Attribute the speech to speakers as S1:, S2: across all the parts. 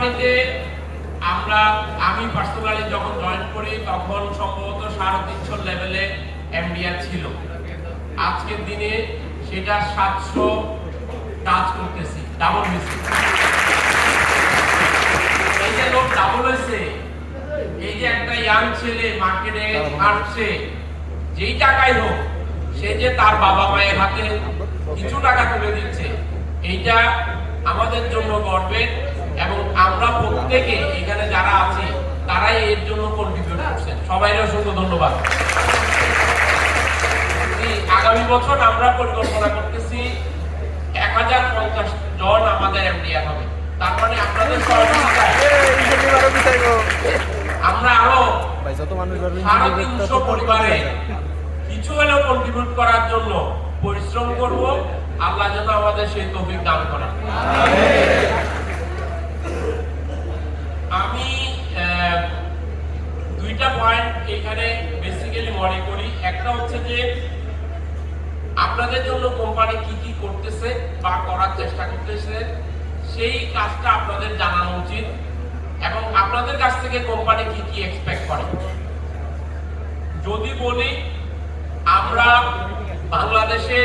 S1: কোম্পানিতে আমি পার্সোনালি যখন জয়েন করি তখন সম্ভবত 350 লেভেলে এমডিআর ছিল। আজকের দিনে সেটা 700 টাচ করতেছি, ডাবল হয়েছে। এই যে লোক ডাবল হয়েছে, এই যে একটা ইয়াং ছেলে মার্কেটে আসছে, যেই টাকাই হোক সে যে তার বাবা মায়ের হাতে কিছু টাকা তুলে দিচ্ছে, এইটা আমাদের জন্য গর্বের। এবং আমরা প্রত্যেকে এখানে যারা আছি তারাই এর জন্য কন্ট্রিবিউট করছেন। সবাইকে অসংখ্য ধন্যবাদ। আগামী বছর আমরা পরিকল্পনা করতেছি 1050 জন আমাদের এমডিআর হবে। তার মানে আপনাদের সহযোগিতায় আমরা আরো 350 পরিবারে কিছু হলেও কন্ট্রিবিউট করার জন্য পরিশ্রম করব। আল্লাহ যেন আমাদের সেই তৌফিক দান করেন। আমি দুইটা পয়েন্ট এখানে বেসিক্যালি মনে করি। একটা হচ্ছে যে আপনাদের জন্য কোম্পানি কি কি করতেছে বা করার চেষ্টা করতেছে সেই কাজটা আপনাদের জানানো উচিত, এবং আপনাদের কাছ থেকে কোম্পানি কি কি এক্সপেক্ট করে। যদি বলি, আমরা বাংলাদেশে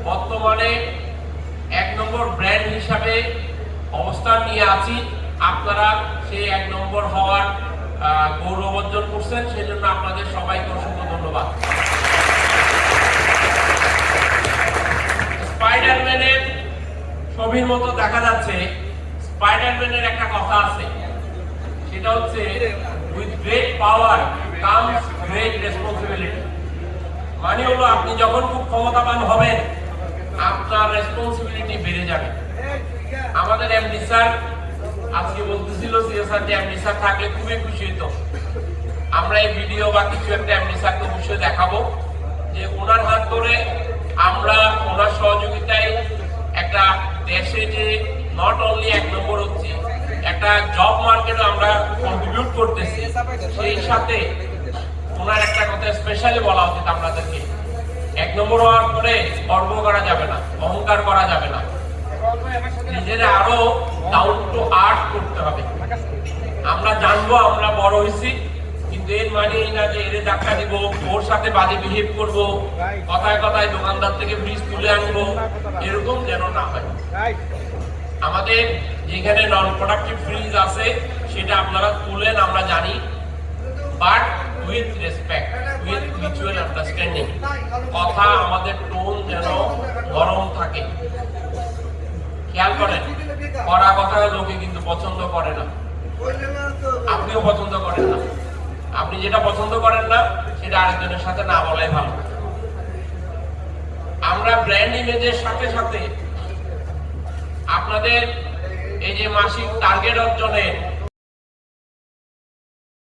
S1: বর্তমানে 1 নম্বর ব্র্যান্ড হিসাবে অবস্থান নিয়ে আছি। আপনারা সেই 1 নম্বর হওয়ার গৌরব অর্জন করছেন, সেজন্য আপনাদের সবাইকে অসংখ্য ধন্যবাদ। স্পাইডারম্যানের ছবির মতো দেখা যাচ্ছে, স্পাইডারম্যানের একটা কথা আছে, সেটা হচ্ছে with great power comes great responsibility. মানে হলো আপনি যখন খুব ক্ষমতাবান হবেন আপনার রেসপন্সিবিলিটি বেড়ে যাবে। আমাদের এমডি স্যার আজকে বলতেছিল সিএসআর যে এমডি স্যার থাকলে খুবই খুশি হতো। আমরা এই ভিডিও বা কিছু একটা এমডি স্যারকে অবশ্যই দেখাবো যে ওনার হাত ধরে আমরা ওনার সহযোগিতায় একটা দেশে যে নট অনলি 1 নম্বর হচ্ছে, একটা জব মার্কেটে আমরা কন্ট্রিবিউট করতেছি। সেই সাথে ওনার একটা কথা স্পেশালি বলা উচিত আপনাদেরকে, 1 নম্বর হওয়ার পরে গর্ব করা যাবে না, অহংকার করা যাবে না, নিজেরা আরো ডাউন টু আর্থ করতে হবে। আমরা জানবো আমরা বড় হয়েছি, কিন্তু এর মানে এই না যে এর ধাক্কা দিব, ওর সাথে বাজে বিহেভ করব, কথায় কথায় দোকানদার থেকে ফ্রিজ তুলে আনবো, এরকম যেন না হয়। আমাদের যেখানে নন প্রোডাক্টিভ ফ্রিজ আছে সেটা আপনারা তুলেন, আমরা জানি, but with respect, with mutual understanding. কথা আমাদের টোন যেন গরম থাকে। খেয়াল করেন, কড়া কথা লোকে কিন্তু পছন্দ করে না, আপনিও পছন্দ করেন না। আপনি যেটা পছন্দ করেন না সেটা আরেকজনের সাথে না বলাই ভালো। আমরা ব্র্যান্ড ইমেজের সাথে সাথে আপনাদের এই যে মাসিক টার্গেট অর্জনের